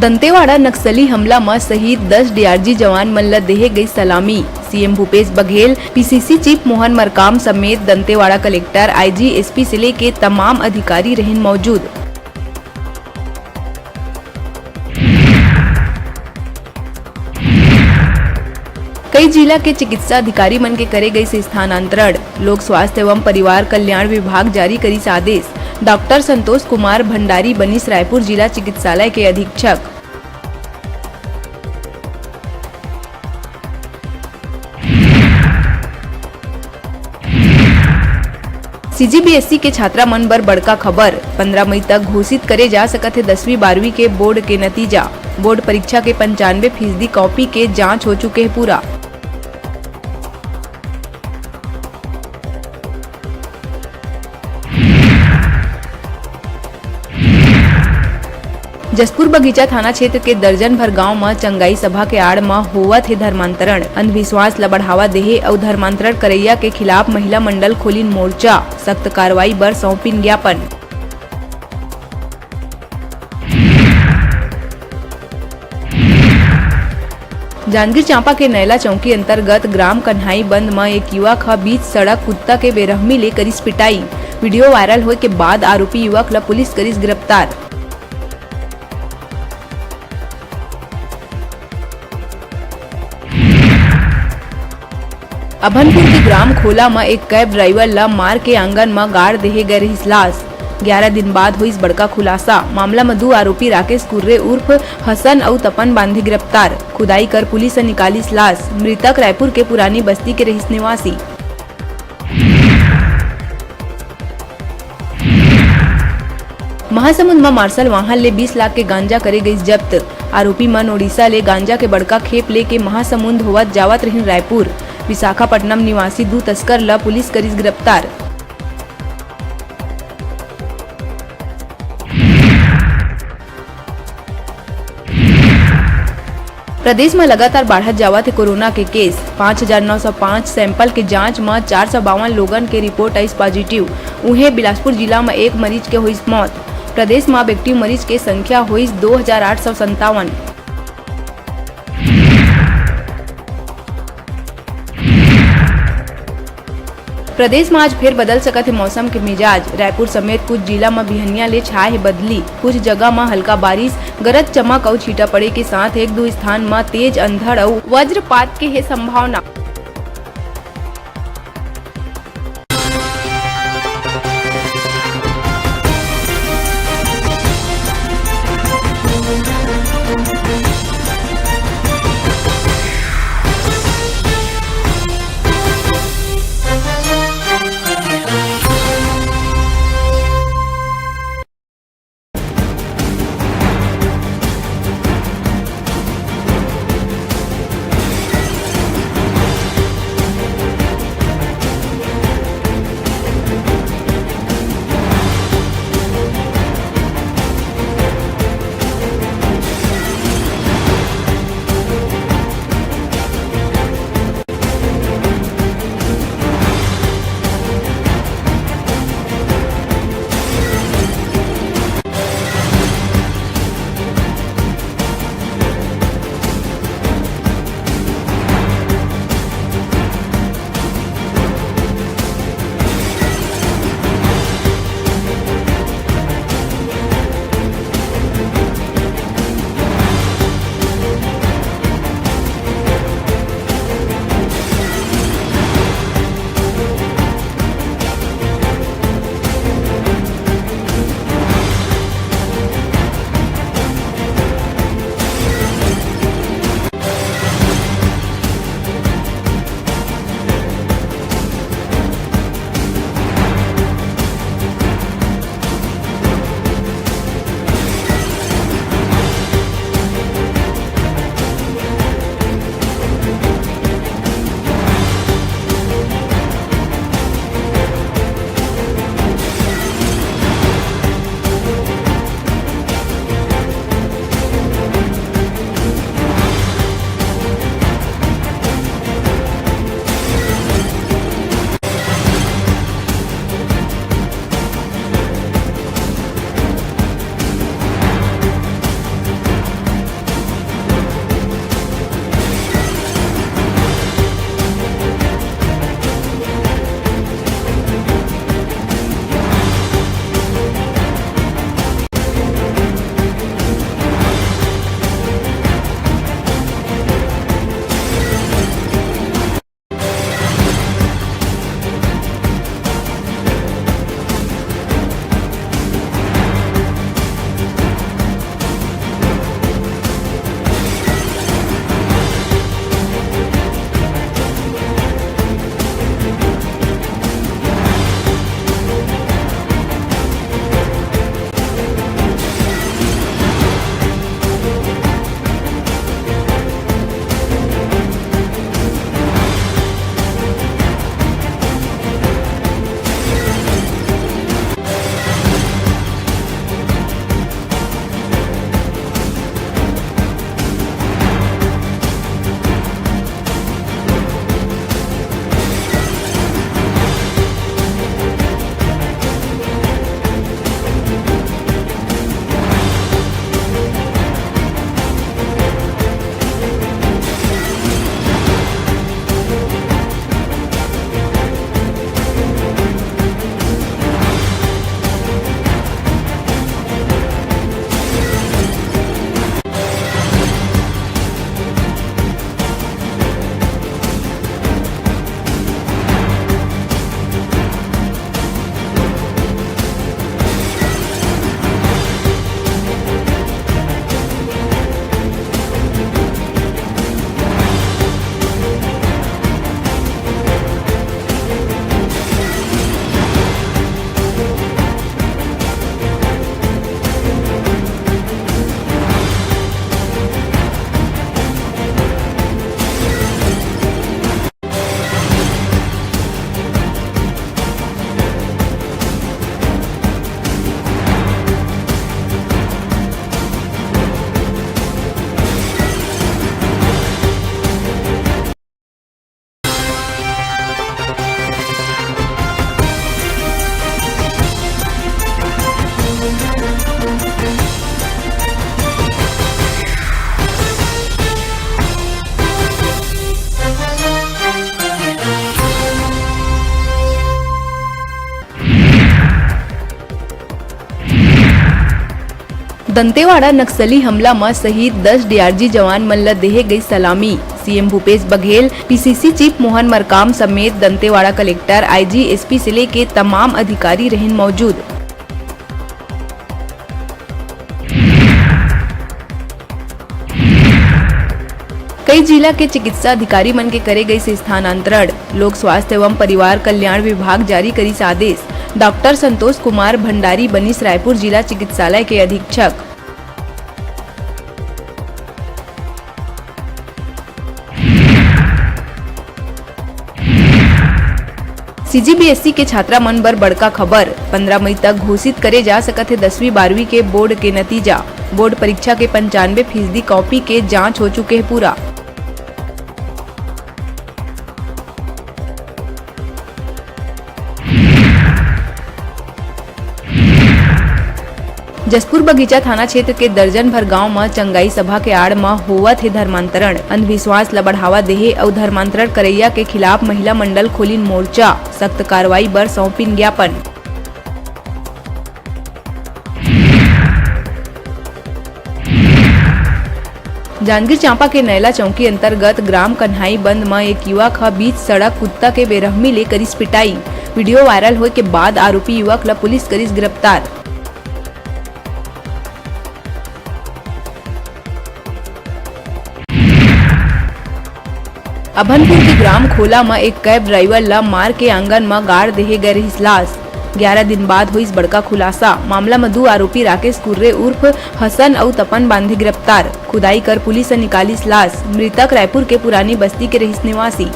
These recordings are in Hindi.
दंतेवाड़ा नक्सली हमला में शहीद 10 डीआरजी जवान मन ला देहे गई सलामी। CM Bhupesh Baghel, PCC chief Mohan Markam समेत दंतेवाड़ा कलेक्टर, आईजी, एसपी से लेके तमाम अधिकारी रहें मौजूद। कई जिला के चिकित्सा अधिकारी मन के करे गई से स्थानांतरण। लोक स्वास्थ्य एवं परिवार कल्याण विभाग जारी करी आदेश। डॉक्टर संतोष कुमार भंडारी बनीस रायपुर जिला चिकित्सालय के अधीक्षक। सीजीबीएसई के छात्रा मन बर बड़का खबर। 15 मई तक घोषित करे जा सकत है 10वीं 12वीं के बोर्ड के नतीजा। बोर्ड परीक्षा के 95% कॉपी के जांच हो चुके हैं पूरा। जसपुर बगीचा थाना क्षेत्र के दर्जन भर गांव में चंगाई सभा के आड़ में होवत है धर्मांतरण। अंधविश्वास ला बढ़ावा देहे और धर्मांतरण करैया के खिलाफ महिला मंडल खोलिन मोर्चा। सख्त कार्रवाई बर सौंपिन ज्ञापन। जांजगीर चांपा के नैला चौकी अंतर्गत ग्राम कन्हाई बंद में एक युवक का बीच सड़क कुत्ता के बेरहमी ले करीस पिटाई। वीडियो वायरल होए के बाद आरोपी युवक ला पुलिस करीस गिरफ्तार। अभनपुर के ग्राम खोला में एक कैब ड्राइवर ला मार के आंगन में गाड़ देहे गए रही लाश। 11 दिन बाद हुई बड़का खुलासा। मामला में 2 आरोपी राकेश कुर्रे उर्फ हसन और तपन बांधी गिरफ्तार। खुदाई कर पुलिस ने निकाली लाश। मृतक रायपुर के पुरानी बस्ती के रहिस निवासी। महासमुंद में मार्शल वाहन ले 20 लाख के गांजा करे गई जब्त। आरोपी मन ओडिशा ले गांजा के बड़का खेप लेके महासमुंद होवत जावत रही रायपुर। विशाखापट्टनम निवासी 2 तस्कर ला पुलिस करीस गिरफ्तार। प्रदेश में लगातार बढ़त जावत है कोरोना के केस। 5,905 सैंपल के जांच में 452 लोगन के रिपोर्ट आई पॉजिटिव। उन्हें बिलासपुर जिला में एक मरीज के हुई मौत। प्रदेश में एक्टिव मरीज के संख्या हुई 2,857। प्रदेश में आज फिर बदल सकत है मौसम के मिजाज। रायपुर समेत कुछ जिला में बिहनिया ले छाए है बदली। कुछ जगह में हल्का बारिश, गरज चमक और छींटा पड़े के साथ 1-2 स्थान में तेज अंधड़ और वज्रपात के है संभावना। दंतेवाड़ा नक्सली हमला में शहीद 10 डीआरजी जवान मन ला देहे गई सलामी। CM Bhupesh Baghel, PCC chief Mohan Markam समेत दंतेवाड़ा कलेक्टर, आईजी, एसपी से लेके तमाम अधिकारी रहें मौजूद। कई जिला के चिकित्सा अधिकारी मन के करे गई से स्थानांतरण। लोक स्वास्थ्य एवं परिवार कल्याण विभाग जारी करी आदेश। डॉक्टर संतोष कुमार भंडारी बनीस रायपुर जिला चिकित्सालय के अधीक्षक। सीजीबीएसई के छात्रा मन बर बड़का खबर। 15 मई तक घोषित करे जा सकत है 10वीं 12वीं के बोर्ड के नतीजा। बोर्ड परीक्षा के 95% कॉपी के जांच हो चुके हैं पूरा। जसपुर बगीचा थाना क्षेत्र के दर्जन भर गांव में चंगाई सभा के आड़ में होवत है धर्मांतरण। अंधविश्वास ला बढ़ावा देहे और धर्मांतरण करैया के खिलाफ महिला मंडल खोलिन मोर्चा। सख्त कार्रवाई बर सौंपिन ज्ञापन। जांजगीर चांपा के नैला चौकी अंतर्गत ग्राम कन्हाई बंद में एक युवक का बीच सड़क कुत्ता के बेरहमी ले करिस पिटाई। वीडियो वायरल होए के बाद आरोपी युवक ला पुलिस करिस गिरफ्तार। अभनपुर के ग्राम खोला में एक कैब ड्राइवर ला मार के आंगन में गाड़ देहे गए रहिस लाश। 11 दिन बाद हुई बड़का खुलासा। मामला में 2 आरोपी राकेश कुर्रे उर्फ हसन और तपन बांधे गिरफ्तार। खुदाई कर पुलिस ने निकाली लाश। मृतक रायपुर के पुरानी बस्ती के रहिस निवासी।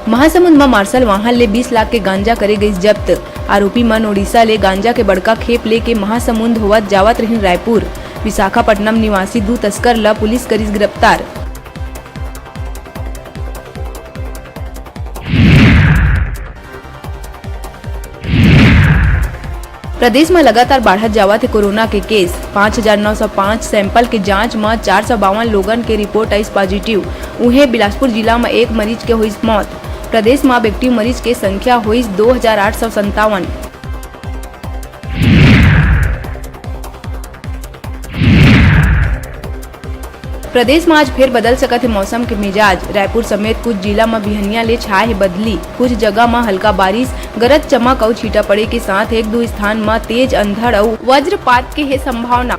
महासमुंद में मार्शल वाहन ले 20 लाख के गांजा करे गई जब्त। आरोपी मन ओडिशा ले गांजा के बड़का खेप लेके महासमुंद होवत जावत रहिन रायपुर। विशाखापट्टनम निवासी 2 तस्कर ला पुलिस करिस गिरफ्तार। प्रदेश में लगातार बढ़त जावत है कोरोना के केस। 5,905 सैंपल के जांच में 452 लोगन के रिपोर्ट आई पॉजिटिव। उन्हें बिलासपुर जिला में एक मरीज के हुई मौत। प्रदेश में एक्टिव मरीज के संख्या हुई 2,857। प्रदेश में आज फिर बदल सकत है मौसम के मिजाज। रायपुर समेत कुछ जिला में बिहनिया ले छाए है बदली। कुछ जगह में हल्का बारिश, गरज चमक और छींटा पड़े के साथ 1-2 स्थान में तेज अंधड़ और वज्रपात के है संभावना।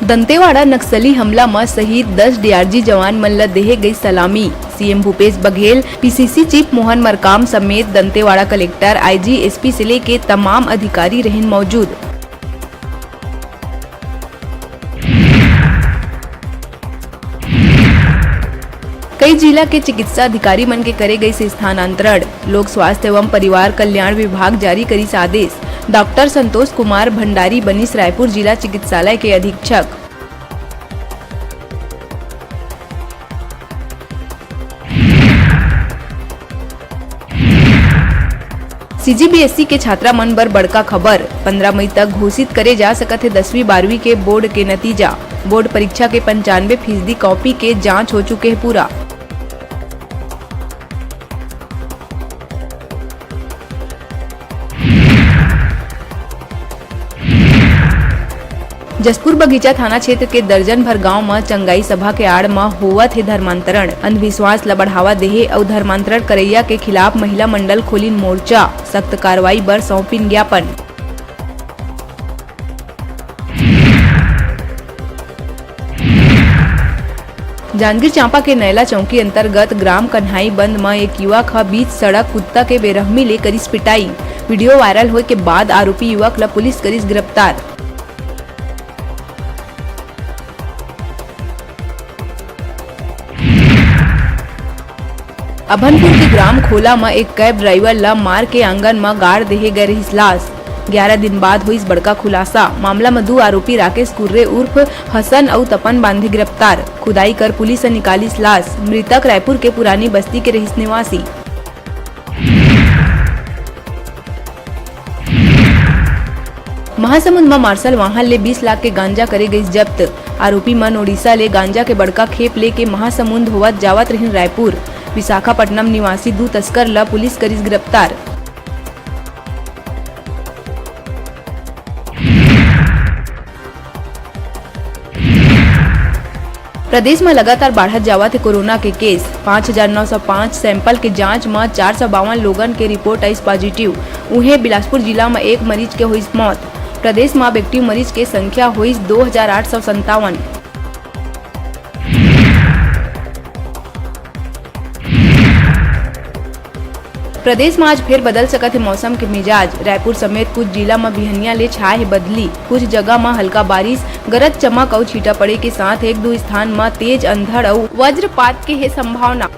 दंतेवाड़ा नक्सली हमला में शहीद 10 डीआरजी जवान मन ल देहे गई सलामी। CM Bhupesh Baghel, PCC chief Mohan Markam समेत दंतेवाड़ा कलेक्टर, आईजी, एसपी से लेके तमाम अधिकारी रहन मौजूद। कई जिला के चिकित्सा अधिकारी मन के करे गई से स्थानांतरण। लोक स्वास्थ्य एवं परिवार कल्याण विभाग जारी करी आदेश। डॉक्टर संतोष कुमार भंडारी बनिस रायपुर जिला चिकित्सालय के अधीक्षक। सीजीबीएसई के छात्रा मन बर बड़का खबर। 15 मई तक घोषित करे जा सकत है 10वीं 12वीं के बोर्ड के नतीजा। बोर्ड परीक्षा के 95% कॉपी के जांच हो चुके हैं पूरा। जसपुर बगीचा थाना क्षेत्र के दर्जन भर गांव में चंगाई सभा के आड़ में होवत है धर्मांतरण। अंधविश्वास ला बढ़ावा देहे और धर्मांतरण करैया के खिलाफ महिला मंडल खोलिन मोर्चा। सख्त कार्रवाई बर सौंपिन ज्ञापन। जांजगीर चांपा के नैला चौकी अंतर्गत ग्राम कन्हाई बंद में एक युवक का बीच सड़क कुत्ता के बेरहमी ले करिस पिटाई। वीडियो वायरल होए के बाद आरोपी युवक ला पुलिस करिस गिरफ्तार। अभनपुर के ग्राम खोला में एक कैब ड्राइवर ला मार के आंगन में गाड़ देहे गए रही लाश। 11 दिन बाद हुई बड़का खुलासा। मामला में 2 आरोपी राकेश कुर्रे उर्फ हसन और तपन बांधे गिरफ्तार। खुदाई कर पुलिस ने निकाली लाश। मृतक रायपुर के पुरानी बस्ती के रहिस निवासी। महासमुंद में मार्शल वाहन ले 20 लाख के गांजा करे गई जब्त। आरोपी मन ओडिशा ले गांजा के बड़का खेप लेके महासमुंद होवत जावत रहिन रायपुर। विशाखापट्टनम निवासी 2 तस्कर ला पुलिस करिस गिरफ्तार। प्रदेश में लगातार बढ़त जावत है कोरोना के केस। 5,905 सैंपल के जांच में 452 लोगन के रिपोर्ट आई पॉजिटिव। उन्हें बिलासपुर जिला में एक मरीज के हुई मौत। प्रदेश में एक्टिव मरीज के संख्या हुई 2,857। प्रदेश में आज फिर बदल सकत है मौसम के मिजाज। रायपुर समेत कुछ जिला में बिहनिया ले छाए है बदली। कुछ जगह में हल्का बारिश, गरज चमक और छींटा पड़े के साथ 1-2 स्थान में तेज अंधड़ और वज्रपात के है संभावना।